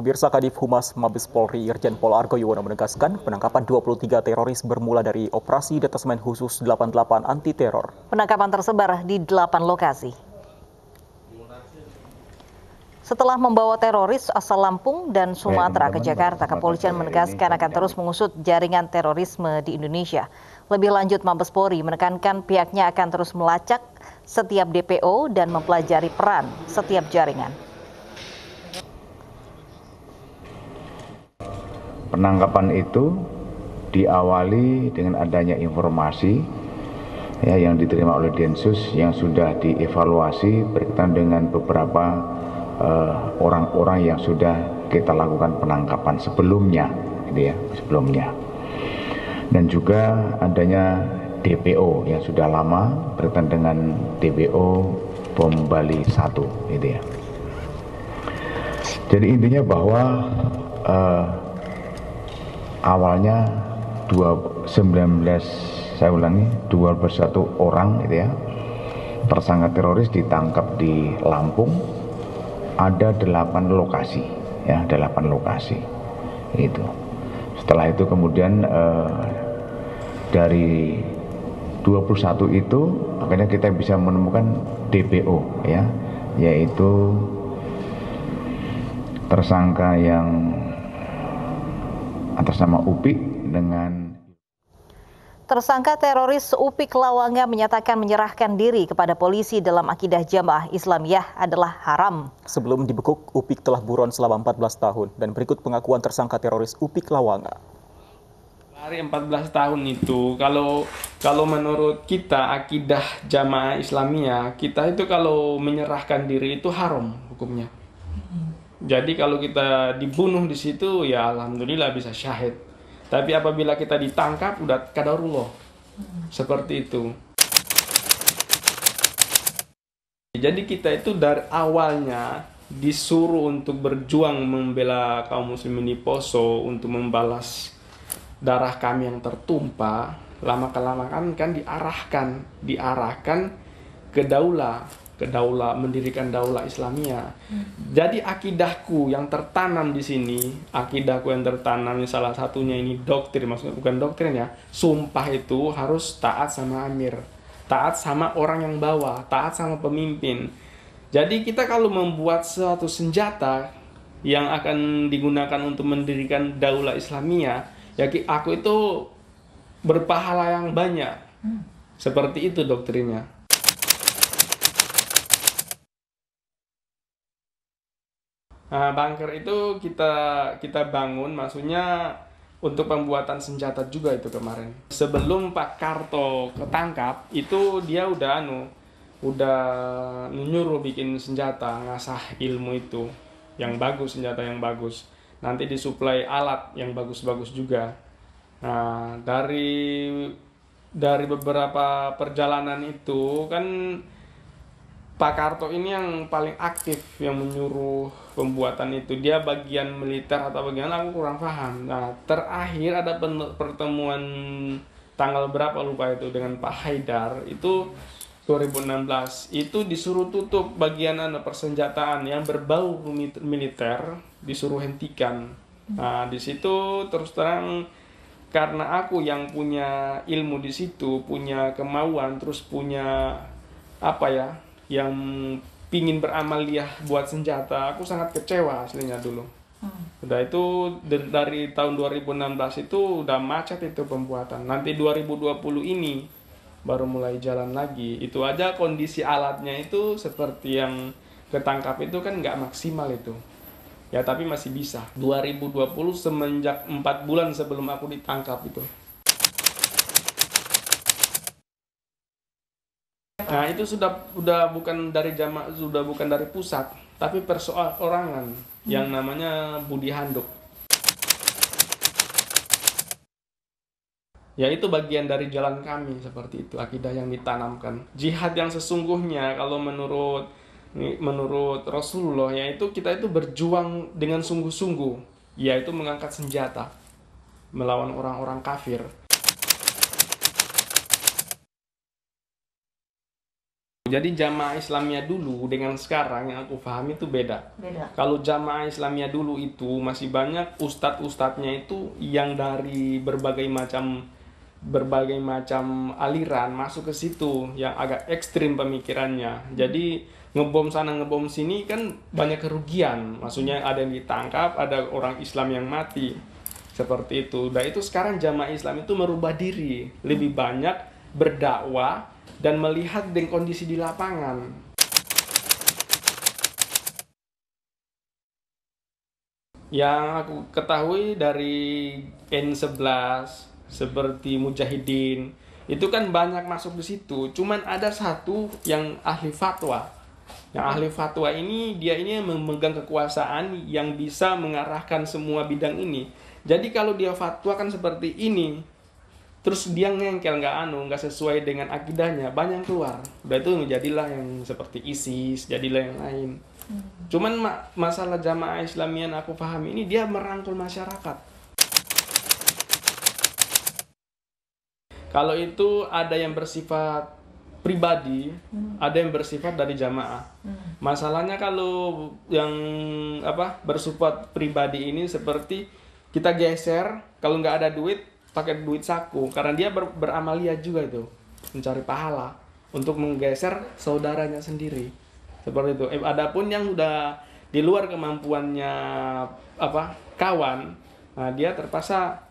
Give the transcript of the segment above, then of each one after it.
Pemirsa, Kadif Humas Mabes Polri Irjen Pol Argo Yuwono menegaskan penangkapan 23 teroris bermula dari operasi Detasemen Khusus 88 anti teror. Penangkapan tersebar di 8 lokasi. Setelah membawa teroris asal Lampung dan Sumatera ke Jakarta, kepolisian menegaskan akan terus mengusut jaringan terorisme di Indonesia. Lebih lanjut, Mabes Polri menekankan pihaknya akan terus melacak setiap DPO dan mempelajari peran setiap jaringan. Penangkapan itu diawali dengan adanya informasi yang diterima oleh Densus yang sudah dievaluasi berkaitan dengan beberapa orang-orang yang sudah kita lakukan penangkapan sebelumnya, dan juga adanya DPO yang sudah lama berkaitan dengan DPO bom Bali 1, Jadi intinya bahwa awalnya 21 orang tersangka teroris ditangkap di Lampung. Ada 8 lokasi, 8 lokasi itu. Setelah itu kemudian dari 21 itu akhirnya kita bisa menemukan DPO, yaitu tersangka yang atas nama Upik dengan tersangka teroris Upik Lawanga menyatakan menyerahkan diri kepada polisi dalam akidah Jamaah Islamiyah adalah haram. Sebelum dibekuk, Upik telah buron selama 14 tahun dan berikut pengakuan tersangka teroris Upik Lawanga. Dari 14 tahun itu, kalau menurut kita akidah Jamaah Islamiyah, kita itu kalau menyerahkan diri itu haram hukumnya. Jadi kalau kita dibunuh di situ, ya alhamdulillah bisa syahid. Tapi apabila kita ditangkap, udah qadarullah. Seperti itu. Jadi kita itu dari awalnya disuruh untuk berjuang membela kaum muslimin di Poso untuk membalas darah kami yang tertumpah. Lama-kelamaan kan diarahkan ke mendirikan daulah Islamiyah. Jadi akidahku yang tertanam di sini, salah satunya ini doktrin, maksudnya bukan doktrin ya, sumpah itu harus taat sama amir, taat sama orang yang bawa, taat sama pemimpin. Jadi kita kalau membuat suatu senjata yang akan digunakan untuk mendirikan daulah Islamiyah, ya aku itu berpahala yang banyak. Seperti itu doktrinnya. Nah, bunker itu kita bangun, maksudnya untuk pembuatan senjata juga itu kemarin. Sebelum Pak Karto ketangkap, itu dia udah nyuruh bikin senjata, ngasah ilmu itu yang bagus, senjata yang bagus. Nanti disuplai alat yang bagus-bagus juga. Nah, dari beberapa perjalanan itu kan Pak Karto ini yang paling aktif yang menyuruh pembuatan itu. Dia bagian militer atau bagian aku kurang paham. Nah, terakhir ada pertemuan tanggal berapa lupa itu dengan Pak Haidar itu 2016. Itu disuruh tutup bagian persenjataan yang berbau militer, disuruh hentikan. Nah, di situ terus terang karena aku yang punya ilmu di situ, punya kemauan, terus punya yang pingin beramaliyah buat senjata, aku sangat kecewa aslinya dulu. Udah itu dari tahun 2016 itu udah macet itu pembuatan. Nanti 2020 ini baru mulai jalan lagi. Itu aja kondisi alatnya itu seperti yang ketangkap itu kan nggak maksimal itu. Ya tapi masih bisa. 2020 semenjak 4 bulan sebelum aku ditangkap itu. Nah, itu sudah bukan dari sudah bukan dari pusat, tapi perseorangan yang namanya Budi Handuk. Ya itu bagian dari jalan kami seperti itu, akidah yang ditanamkan. Jihad yang sesungguhnya kalau menurut Rasulullah yaitu kita itu berjuang dengan sungguh-sungguh, yaitu mengangkat senjata melawan orang-orang kafir. Jadi jamaah Islamiyah dulu dengan sekarang yang aku pahami itu beda. Kalau jamaah Islamiyah dulu itu masih banyak ustadz-ustadznya itu yang dari berbagai macam aliran masuk ke situ, yang agak ekstrim pemikirannya. Jadi ngebom sana ngebom sini kan banyak kerugian. Maksudnya ada yang ditangkap, ada orang Islam yang mati. Seperti itu. Dan itu sekarang jamaah Islam itu merubah diri, lebih banyak berdakwah dan melihat dengan kondisi di lapangan. Yang aku ketahui dari N11 seperti Mujahidin itu kan banyak masuk di situ. Cuman ada satu yang ahli fatwa. Yang ahli fatwa ini dia ini memegang kekuasaan yang bisa mengarahkan semua bidang ini. Jadi kalau dia fatwa kan seperti ini, terus dia ngengkel, nggak sesuai dengan akidahnya, banyak yang keluar. Udah itu jadilah yang seperti ISIS, jadilah yang lain. Cuman masalah jamaah Islamiyah yang aku pahami ini dia merangkul masyarakat. Kalau itu ada yang bersifat pribadi, ada yang bersifat dari jamaah. Masalahnya kalau yang bersifat pribadi ini seperti kita geser, kalau nggak ada duit pakai duit saku, karena dia beramalia juga itu, mencari pahala untuk menggeser saudaranya sendiri. Seperti itu. Adapun yang udah di luar kemampuannya kawan, nah dia terpaksa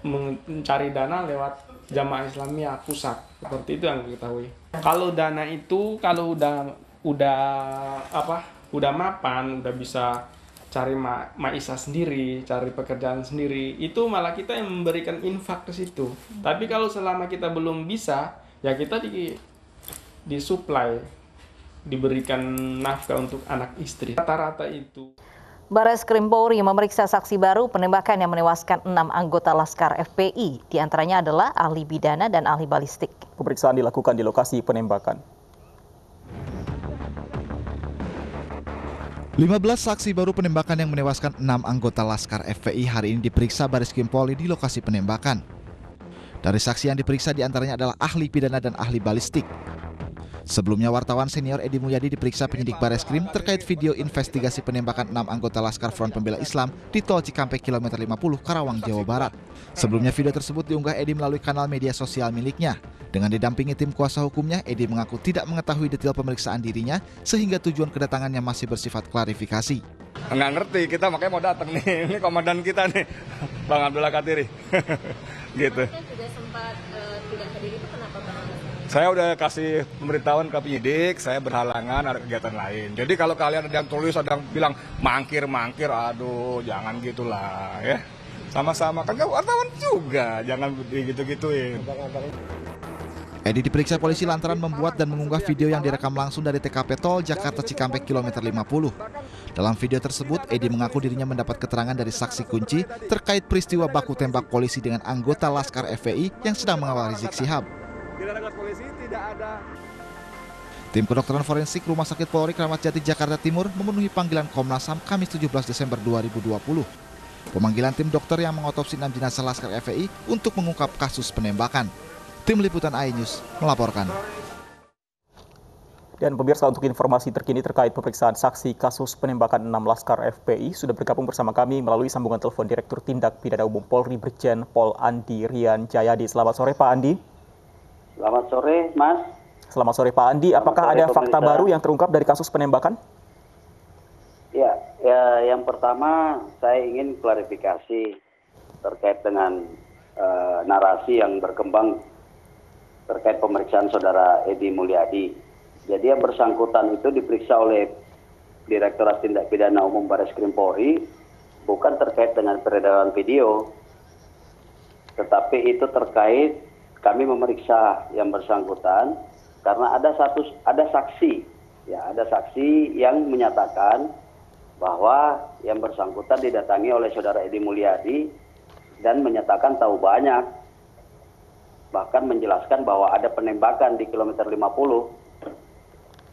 mencari dana lewat jamaah Islamiyah pusat. Seperti itu yang diketahui. Kalau dana itu kalau udah mapan, udah bisa cari maisha sendiri, cari pekerjaan sendiri, itu malah kita yang memberikan infak ke situ. Tapi kalau selama kita belum bisa, ya kita disuplai, diberikan nafkah untuk anak istri. Rata-rata itu. Bareskrim Polri memeriksa saksi baru penembakan yang menewaskan 6 anggota Laskar FPI. Di antaranya adalah ahli bidana dan ahli balistik. Pemeriksaan dilakukan di lokasi penembakan. 15 saksi baru penembakan yang menewaskan 6 anggota Laskar FPI hari ini diperiksa Bareskrim Polri di lokasi penembakan. Dari saksi yang diperiksa diantaranya adalah ahli pidana dan ahli balistik. Sebelumnya wartawan senior Edi Mulyadi diperiksa penyidik Bareskrim terkait video investigasi penembakan 6 anggota Laskar Front Pembela Islam di Tol Cikampek kilometer 50 Karawang, Jawa Barat. Sebelumnya video tersebut diunggah Edi melalui kanal media sosial miliknya. Dengan didampingi tim kuasa hukumnya, Edi mengaku tidak mengetahui detail pemeriksaan dirinya sehingga tujuan kedatangannya masih bersifat klarifikasi. Nggak ngerti, kita makanya mau datang nih. Ini komandan kita nih, Bang Abdullah Katiri. Gitu. Juga sempat tidak hadir itu kenapa Bang? Saya udah kasih pemberitahuan ke penyidik, saya berhalangan ada kegiatan lain. Jadi kalau kalian ada yang tulis, ada yang bilang mangkir, aduh jangan gitulah ya. Sama-sama, kan wartawan juga, jangan gitu-gituin. Edi diperiksa polisi lantaran membuat dan mengunggah video yang direkam langsung dari TKP Tol Jakarta Cikampek kilometer 50. Dalam video tersebut, Edi mengaku dirinya mendapat keterangan dari saksi kunci terkait peristiwa baku tembak polisi dengan anggota Laskar FPI yang sedang mengawal Rizik Syihab. Tim kedokteran forensik Rumah Sakit Polri Kramat Jati Jakarta Timur memenuhi panggilan Komnas HAM Kamis 17 Desember 2020. Pemanggilan tim dokter yang mengotopsi 6 jenazah Laskar FPI untuk mengungkap kasus penembakan. Tim Liputan iNews melaporkan. Dan pemirsa, untuk informasi terkini terkait pemeriksaan saksi kasus penembakan 6 Laskar FPI sudah bergabung bersama kami melalui sambungan telepon Direktur Tindak Pidana Umum Polri Brigjen Pol Andi Rian Jayadi. Selamat sore Pak Andi. Selamat sore, Mas. Selamat sore Pak Andi. Apakah ada fakta baru yang terungkap dari kasus penembakan? Ya, yang pertama saya ingin klarifikasi terkait dengan narasi yang berkembang terkait pemeriksaan saudara Edi Mulyadi. Jadi yang bersangkutan itu diperiksa oleh Direktorat Tindak Pidana Umum Bareskrim Polri bukan terkait dengan peredaran video, tetapi itu terkait kami memeriksa yang bersangkutan karena ada saksi yang menyatakan bahwa yang bersangkutan didatangi oleh saudara Edi Mulyadi dan menyatakan tahu banyak, bahkan menjelaskan bahwa ada penembakan di kilometer 50.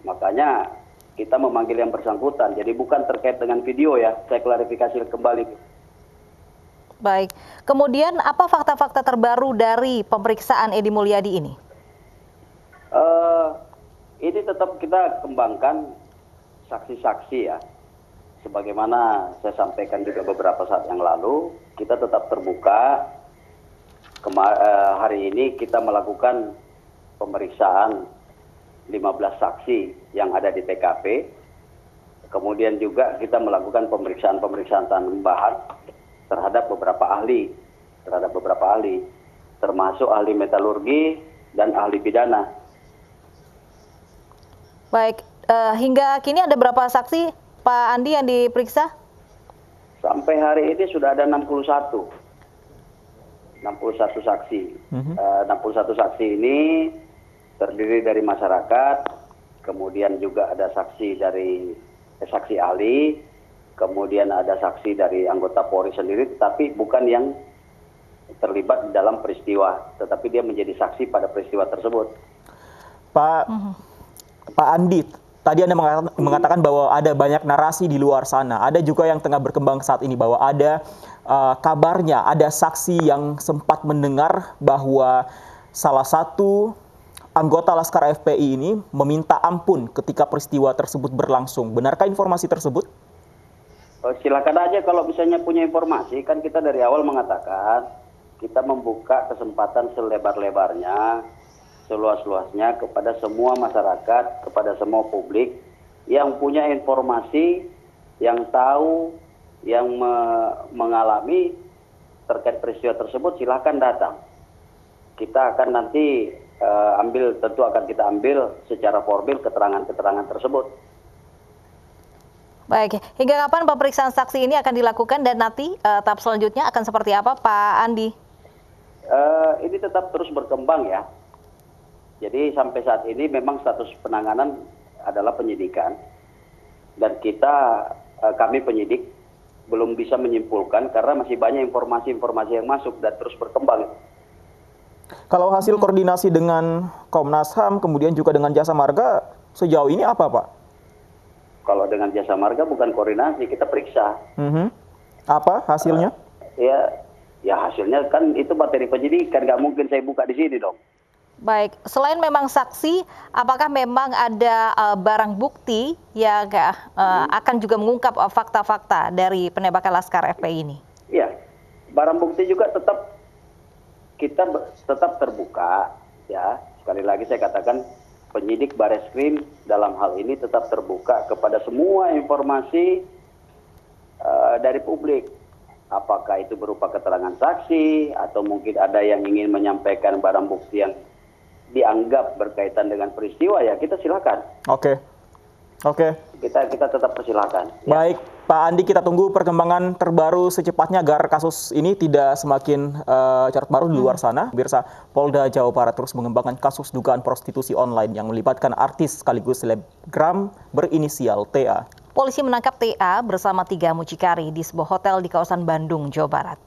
Makanya kita memanggil yang bersangkutan, jadi bukan terkait dengan video ya, saya klarifikasi kembali. Baik, kemudian apa fakta-fakta terbaru dari pemeriksaan Edi Mulyadi ini? ini tetap kita kembangkan saksi-saksi ya. Sebagaimana saya sampaikan juga beberapa saat yang lalu, kita tetap terbuka. Hari ini kita melakukan pemeriksaan 15 saksi yang ada di TKP. Kemudian juga kita melakukan pemeriksaan tambahan terhadap beberapa ahli, termasuk ahli metalurgi dan ahli pidana. Baik, hingga kini ada berapa saksi Pak Andi yang diperiksa? Sampai hari ini sudah ada 61 saksi. 61 saksi ini terdiri dari masyarakat, kemudian juga ada saksi ahli, kemudian ada saksi dari anggota Polri sendiri, tetapi bukan yang terlibat dalam peristiwa, tetapi dia menjadi saksi pada peristiwa tersebut. Pak Andi, tadi Anda mengatakan bahwa ada banyak narasi di luar sana. Ada juga yang tengah berkembang saat ini bahwa ada kabarnya ada saksi yang sempat mendengar bahwa salah satu anggota Laskar FPI ini meminta ampun ketika peristiwa tersebut berlangsung. Benarkah informasi tersebut? Silakan aja kalau misalnya punya informasi. Kan kita dari awal mengatakan kita membuka kesempatan selebar-lebarnya, seluas-luasnya kepada semua masyarakat, kepada semua publik yang punya informasi, yang tahu, yang mengalami terkait peristiwa tersebut, silakan datang. Kita akan nanti tentu akan kita ambil secara formal keterangan-keterangan tersebut. Baik, hingga kapan pemeriksaan saksi ini akan dilakukan dan nanti tahap selanjutnya akan seperti apa Pak Andi? Ini tetap terus berkembang ya. Jadi sampai saat ini memang status penanganan adalah penyidikan dan kami penyidik belum bisa menyimpulkan karena masih banyak informasi-informasi yang masuk dan terus berkembang. Kalau hasil koordinasi dengan Komnas HAM kemudian juga dengan Jasa Marga sejauh ini apa, Pak? Kalau dengan Jasa Marga bukan koordinasi, kita periksa. Apa hasilnya? Ya hasilnya kan itu materi penyidikan, nggak mungkin saya buka di sini dong. Baik, selain memang saksi, apakah memang ada barang bukti yang akan juga mengungkap fakta-fakta dari penembakan Laskar FPI ini? Iya, barang bukti juga kita tetap terbuka, ya. Sekali lagi saya katakan penyidik Bareskrim dalam hal ini tetap terbuka kepada semua informasi dari publik. Apakah itu berupa keterangan saksi atau mungkin ada yang ingin menyampaikan barang bukti yang dianggap berkaitan dengan peristiwa, ya kita silakan. Oke. Kita tetap persilakan. Baik, Pak Andi, kita tunggu perkembangan terbaru secepatnya agar kasus ini tidak semakin carut marut di luar sana. Pemirsa, Polda Jawa Barat terus mengembangkan kasus dugaan prostitusi online yang melibatkan artis sekaligus selebgram berinisial TA. Polisi menangkap TA bersama 3 mucikari di sebuah hotel di kawasan Bandung, Jawa Barat.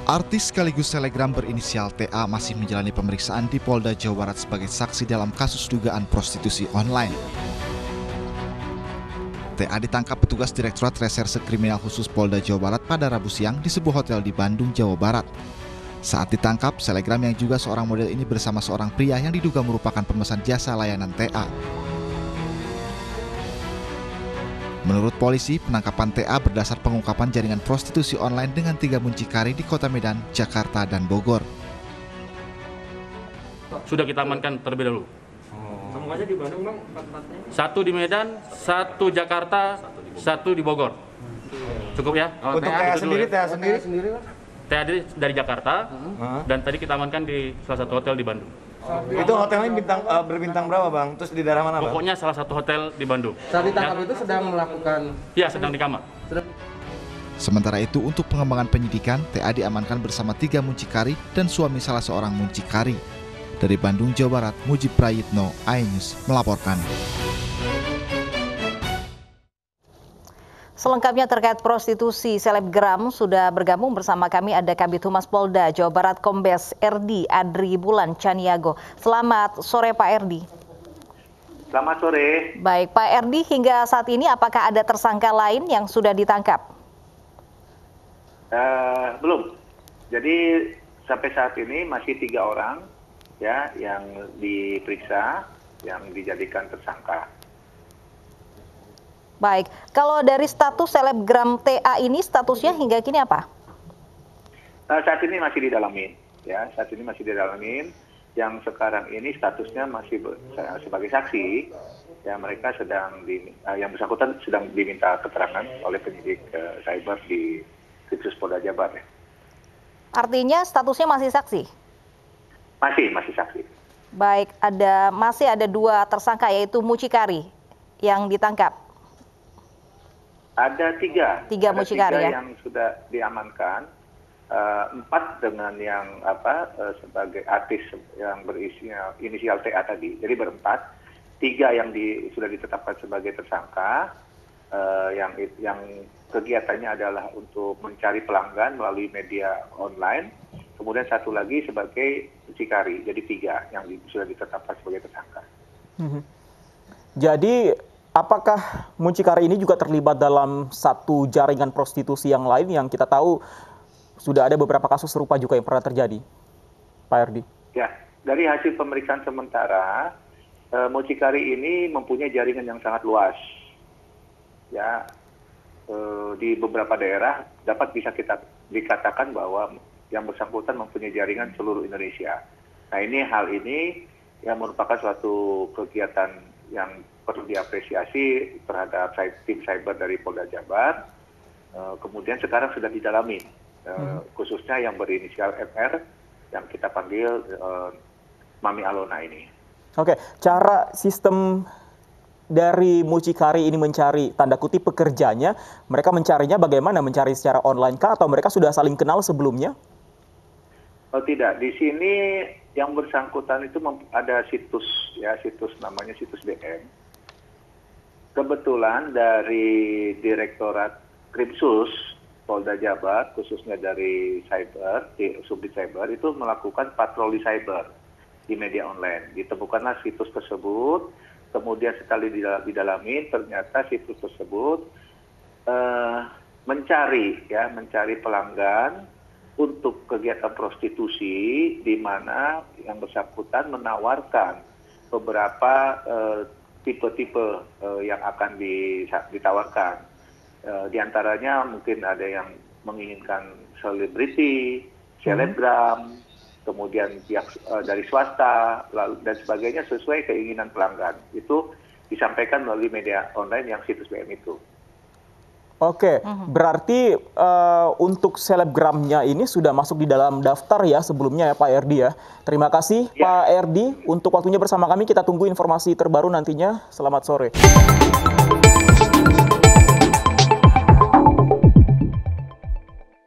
Artis sekaligus selebgram berinisial TA masih menjalani pemeriksaan di Polda Jawa Barat sebagai saksi dalam kasus dugaan prostitusi online. TA ditangkap petugas Direktorat Reserse Kriminal Khusus Polda Jawa Barat pada Rabu siang di sebuah hotel di Bandung, Jawa Barat. Saat ditangkap, selebgram yang juga seorang model ini bersama seorang pria yang diduga merupakan pemesan jasa layanan TA. Menurut polisi, penangkapan TA berdasar pengungkapan jaringan prostitusi online dengan 3 muncikari di Kota Medan, Jakarta, dan Bogor. Sudah kita amankan terlebih dahulu. Semuanya di Bandung, Bang, tempatnya? 1 di Medan, 1 Jakarta, 1 di Bogor. Cukup ya? Untuk TA sendiri, TA dari Jakarta, dan tadi kita amankan di salah satu hotel di Bandung. Itu hotelnya berbintang berapa, Bang? Terus di daerah mana, Bang? Pokoknya salah satu hotel di Bandung. Saat ditangkap itu sedang melakukan... Ya, sedang di kamar. Sementara itu, untuk pengembangan penyidikan, TA diamankan bersama 3 muncikari dan suami salah seorang muncikari. Dari Bandung, Jawa Barat, Mujib Prayitno, iNews melaporkan. Selengkapnya terkait prostitusi selebgram sudah bergabung bersama kami ada Kabid Humas Polda Jawa Barat Kombes Erdi Adri Bulan Caniago. Selamat sore Pak Erdi. Selamat sore. Baik Pak Erdi, hingga saat ini apakah ada tersangka lain yang sudah ditangkap? Belum. Jadi sampai saat ini masih 3 orang ya yang diperiksa, yang dijadikan tersangka. Baik, kalau dari status selebgram TA ini statusnya hingga kini apa? Saat ini masih didalamin, ya. Saat ini masih didalamin. Yang sekarang ini statusnya masih sebagai saksi. Ya, mereka yang bersangkutan sedang diminta keterangan oleh penyidik cyber di Khusus Polda Jabar. Ya. Artinya statusnya masih saksi? Masih saksi. Baik, masih ada 2 tersangka yaitu mucikari yang ditangkap. Ada 3. 3 mucikari ya. Yang sudah diamankan. 4 dengan yang sebagai artis yang berisinya inisial TA tadi. Jadi berempat. 3 yang sudah ditetapkan sebagai tersangka. Yang kegiatannya adalah untuk mencari pelanggan melalui media online. Kemudian 1 lagi sebagai mucikari. Jadi 3 yang sudah ditetapkan sebagai tersangka. Jadi apakah mucikari ini juga terlibat dalam satu jaringan prostitusi yang lain yang kita tahu sudah ada beberapa kasus serupa juga yang pernah terjadi, Pak Erdi? Ya, dari hasil pemeriksaan sementara, mucikari ini mempunyai jaringan yang sangat luas. Ya, di beberapa daerah bisa kita dikatakan bahwa yang bersangkutan mempunyai jaringan seluruh Indonesia. Nah, hal ini yang merupakan suatu kegiatan yang perlu diapresiasi terhadap tim cyber dari Polda Jabar. Kemudian sekarang sudah didalami, khususnya yang berinisial FR yang kita panggil Mami Alona ini. Oke, cara sistem dari mucikari ini mencari tanda kutip pekerjanya, mereka mencarinya bagaimana? Mencari secara online kah atau mereka sudah saling kenal sebelumnya? Oh tidak, di sini yang bersangkutan itu ada situs namanya situs DM. Kebetulan dari Direktorat Krimsus Polda Jabar, khususnya dari cyber, Subdit Cyber itu melakukan patroli cyber di media online. Ditemukanlah situs tersebut, kemudian setelah didalami ternyata situs tersebut mencari pelanggan untuk kegiatan prostitusi, di mana yang bersangkutan menawarkan beberapa tipe-tipe yang akan ditawarkan. Di antaranya mungkin ada yang menginginkan selebriti, selebgram, kemudian pihak dari swasta, dan sebagainya sesuai keinginan pelanggan. Itu disampaikan melalui media online yang situs BM itu. Oke, berarti untuk selebgramnya ini sudah masuk di dalam daftar ya sebelumnya ya Pak Erdi ya. Terima kasih Pak Erdi untuk waktunya bersama kami. Kita tunggu informasi terbaru nantinya. Selamat sore.